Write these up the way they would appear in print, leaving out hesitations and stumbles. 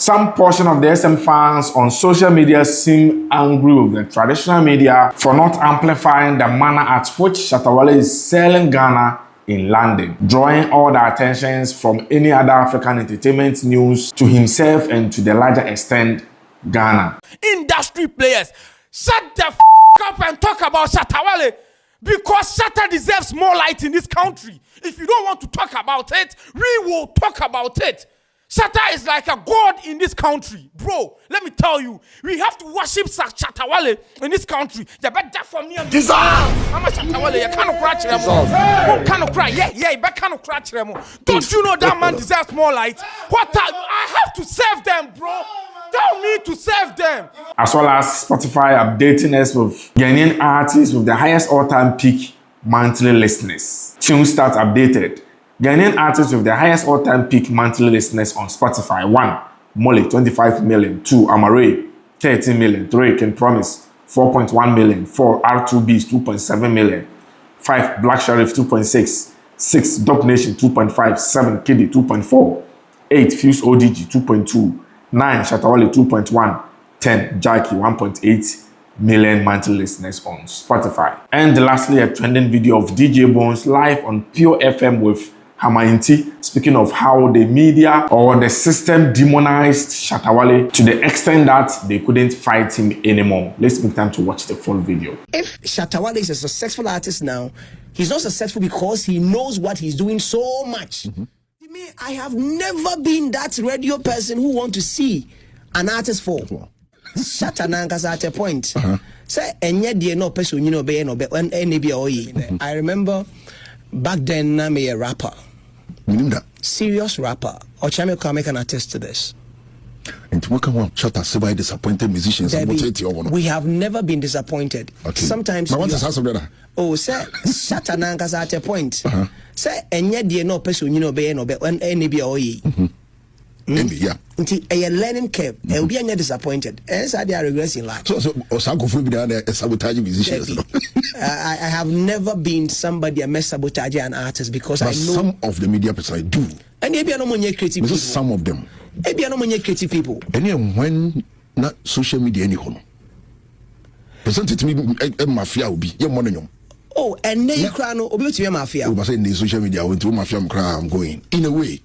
Some portion of the SM fans on social media seem angry with the traditional media for not amplifying the manner at which Shatta Wale is selling Ghana in London, drawing all the attentions from any other African entertainment news to himself and to the larger extent, Ghana. Industry players, shut the f up and talk about Shatta Wale, because Shatta deserves more light in this country. If you don't want to talk about it, we will talk about it. Shatta is like a god in this country. Bro, let me tell you, we have to worship Shatta Wale in this country. You better for me. I'm a Shatta Wale. You can't cry. You can't cry. Yeah, you can't cry. Don't you know that man deserves more light? I have to serve them, bro. Tell me to serve them. As well as Spotify updating us with Ghanaian artists with the highest all-time peak monthly listeners. Tune start updated. Ghanaian artists with the highest all-time peak monthly listeners on Spotify. 1. Molly, 25 million. 2. Amare, 13 million. 3. Can Promise, 4.1 million. 4. R2Bs, 2.7 million. 5. Black Sheriff, 2.6. 6. Dope Nation, 2.5. 7. Kiddy, 2.4. 8. Fuse ODG, 2.2. 9. Shatta Wale, 2.1. 10. Jackie, 1.8 million monthly listeners on Spotify. And lastly, a trending video of DJ Bones live on Pure FM with HimAnymore, speaking of how the media or the system demonized Shatta Wale to the extent that they couldn't fight him anymore. Let's make time to watch the full video. If Shatta Wale is a successful artist now, he's not successful because he knows what he's doing so much. Me, I have never been that radio person who want to see an artist fall. Shatta Nankas at a point. Say, and yet, no person, you know, be no be when any be. I remember back then, I'm a rapper. Serious rapper. Or Chame can attest to this. And to work on Shatta by disappointed musicians. We have never been disappointed. Okay. Sometimes. Oh, say Shatta Nankas at a point. Say, and yet, no person, you know, be no be when any be. Yeah. Until a learning curve, will be disappointed. And so they are regressing life. So sabotage musicians. I have never been somebody a mess sabotage an artist because but I know some of the media people do. And maybe I know more creative people. Some of them. Maybe I know more creative people. And when not social media anyhow. Present to me a mafia will be your money. Oh, and then you cry no obi to mafia. We say in the social media when to mafia I'm going. In a way.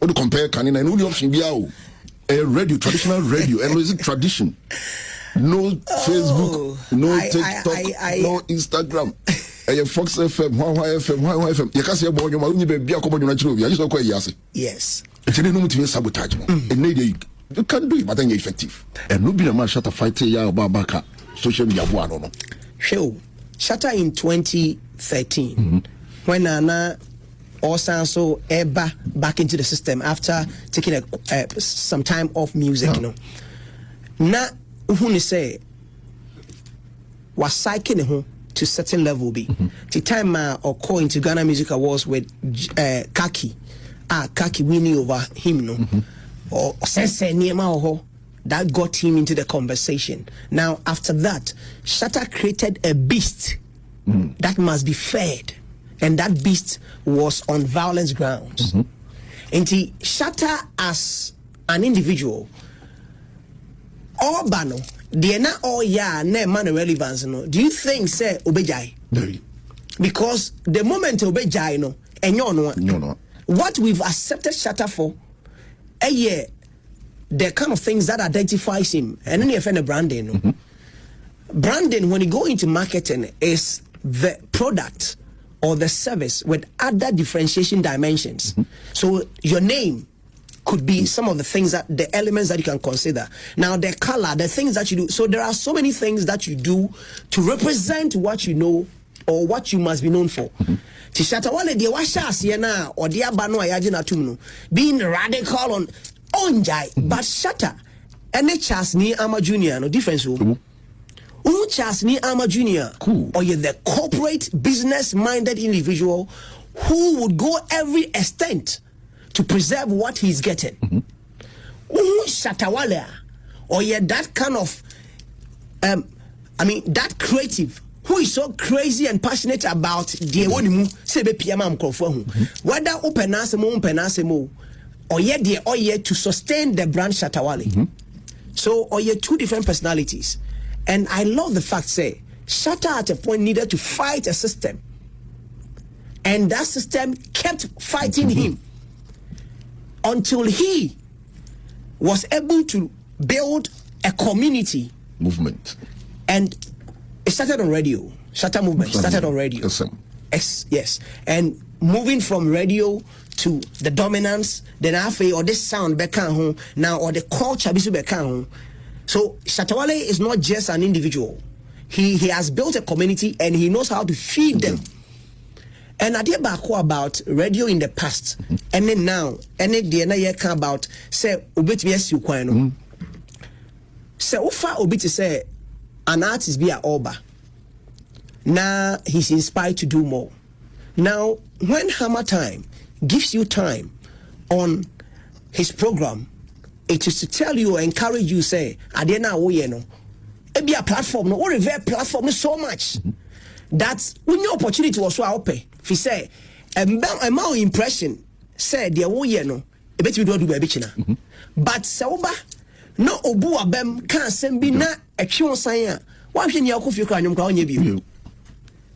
Or to compare canine and only option be a radio, traditional radio, and is it tradition? No Facebook, no TikTok, no Instagram. A Fox FM, why FM. You can't say about your money, be a common natural. I just don't quite yes. Yes. It's a no to sabotage. And you can't do it, but then you're effective. And no be a man Shatta fight ya babaka social media no. Show Shatta in 2013 when Nana also Eba back into the system after taking some time off music, you know. Na who say was cycling to certain level be. The time or call into Ghana Music Awards with Kaki winning over him, no. Or sense that got him into the conversation. Now after that, Shatta created a beast that must be fed. And that beast was on violence grounds. And Shatta as an individual, all bano, they na all ya ne man relevance no. Do you think say obejai? Because the moment obejai no, and no. What we've accepted Shatta for, the kind of things that identifies him, and then you find the branding. No? Branding when you go into marketing is the product or the service with other differentiation dimensions. So your name could be some of the things that the elements that you can consider. Now the color, the things that you do. So there are so many things that you do to represent what you know or what you must be known for. Shatta Wale de washa siena or dia bano ayajina tumno being radical on onjai, but Shatta any chas ni ama junior no difference room. Uchas ni ama junior, or you're the corporate business-minded individual who would go every extent to preserve what he's getting. Shatta Wale, or you're that kind of, that creative who is so crazy and passionate about the whether open asemo Oye to sustain the brand Shatta Wale. So Oye two different personalities. And I love the fact say Shatta at a point needed to fight a system. And that system kept fighting him until he was able to build a community movement. And it started on radio. Shatta movement started on radio. Yes. And moving from radio to the dominance, then after or this sound bekan now or the culture bisu bekan. So Shatta Wale is not just an individual. He has built a community and he knows how to feed them. And I did back about radio in the past, and then now, and then the year come about say obit yes you kwano. Say ofa obit say an artist be a oba. Now he's inspired to do more. Now when Hammer Time gives you time on his program, it is to tell you or encourage you say adena wo no. It be a platform no or revere platform so much that when your opportunity was so open. If he say a more impression said the wo ye no e beti do baby china but sauba no obu abem kan sem bi na etwe san a wa hwe ni akofie kra nyom ka onye bi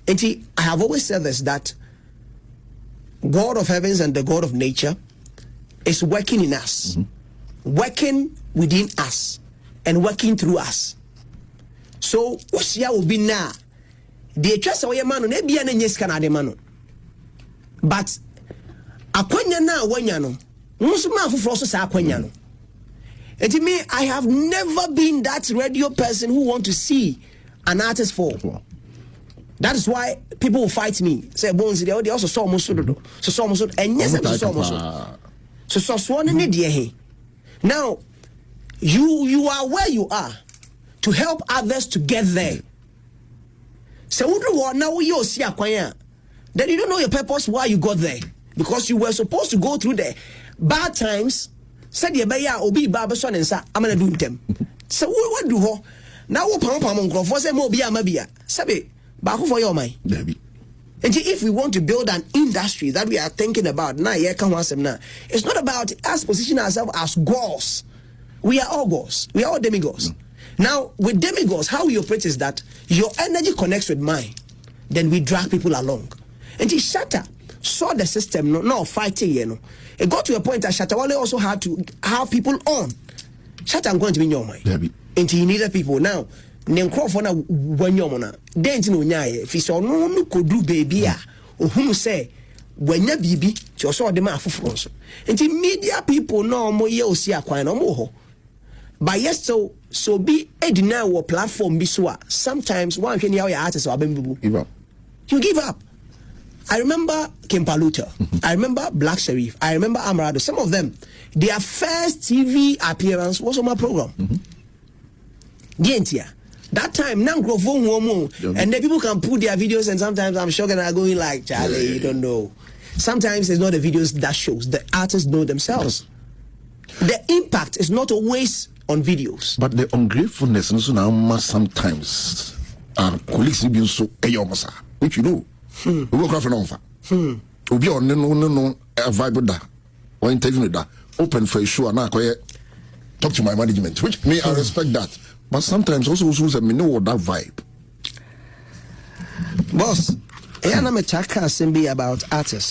enti I have always said this, that God of heavens and the God of nature is working in us, working within us and working through us. So osia obi na de etwa se wo ye ma no na bia na nyeska na de ma no. But akwanya na wanya no nso ma afoforo so sa akwanya no. Enti me, I have never been that radio person who want to see an artist fall. That is why people will fight me. Say bones they also saw mo so do. So saw mo so and yes saw mo so. So one in the now you are where you are to help others to get there. So now you see akwanya. Then you don't know your purpose why you got there, because you were supposed to go through the bad times. Said you beya obi baba son and sa I'm gonna do them. So what do ho now? Pam for say mo be amabia sabe ba for your mind. And if we want to build an industry that we are thinking about now, it's not about us positioning ourselves as gods. We are all gods. We are all demigods. Now with demigods, how we operate is that your energy connects with mine, then we drag people along. And Shatta saw the system no fighting, you know. It got to a point that Shatta Wale also had to have people on. Shatta, I'm going to be in your mind. And he needed people. Now, Nenkrophona when you're mona, dent no nyaye, if he saw no could do baby, or whom say, when you baby, you saw the man for France. And the media people know more ye see a quite no more. But yes, so be a denial platform be so. Sometimes one can hear your artists or you give up. I remember Kimpaluta. I remember Black Sherif. I remember Amarado. Some of them, their first TV appearance was on my program. That time, and then people can put their videos, and sometimes I'm shocked and I'm going like, Charlie, you don't know. Sometimes it's not the videos that shows. The artists know themselves. The impact is not always on videos. But the ungratefulness now sometimes our colleagues be so ayomasa, which you know. We work off and over. We be on no a vibe that or interview that open for a show and I talk to my management, which may I respect that. But sometimes also me know what that vibe. Boss, I am a chaka about artists.